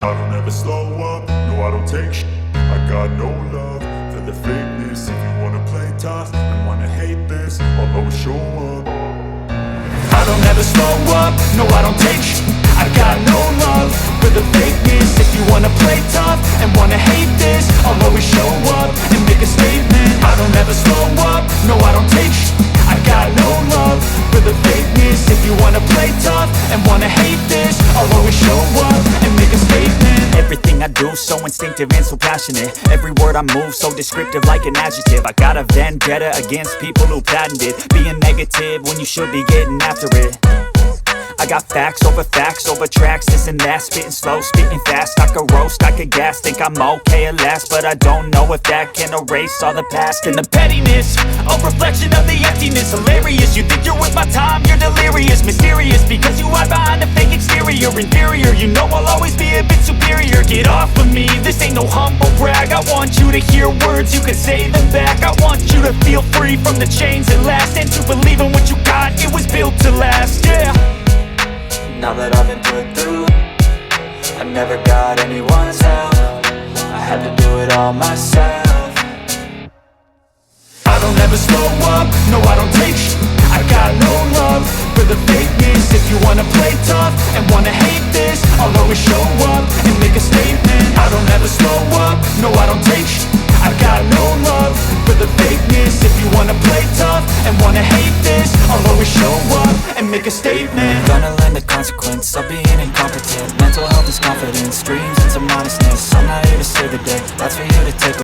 I don't ever slow up, no I don't take shit. I got no love for the fakeness. If you wanna play tough and wanna hate this, I'll always show up. I don't ever slow up, no I don't take shit. I got no love for the fakeness. If you wanna play tough and wanna hate this, I'll always show up and make a statement. I don't ever slow up, no I don't take shit. I got no love for the fakeness. If you wanna play tough and wanna hate this, I'll always show up and make a statement. Everything I do so instinctive and so passionate. Every word I move so descriptive like an adjective. I got a vendetta against people who patented being negative when you should be getting after it. I got facts over tracks, this and that. Spitting slow, spitting fast. I could roast, I could gas. Think I'm okay at last, but I don't know if that can erase all the past. And the pettiness, a reflection of the emptiness. Hilarious, you think you're worth my time, you're delirious. Mysterious, because you hide behind a fake exterior. Inferior, you know I'll always be a bit superior. Get off of me, this ain't no humble brag. I want you to hear words, you can say them back. I want you to feel free from the chains that last, and to believe in what you got, it was built to last, yeah. Now that I've been put through, I never got anyone's help. I had to do it all myself. I don't ever slow up, no I don't take shit. I got no love for the fakeness. If you wanna play tough and wanna hate this, I'll always show up and make a statement. I don't ever slow up, no I don't take shit. I got no love for the fakeness. If you wanna play tough and wanna hate this, I'll always show up and make a statement. Gonna learn the consequence of being incompetent. Mental health is confidence, dreams and some honestness. I'm not here to save the day, that's for you to take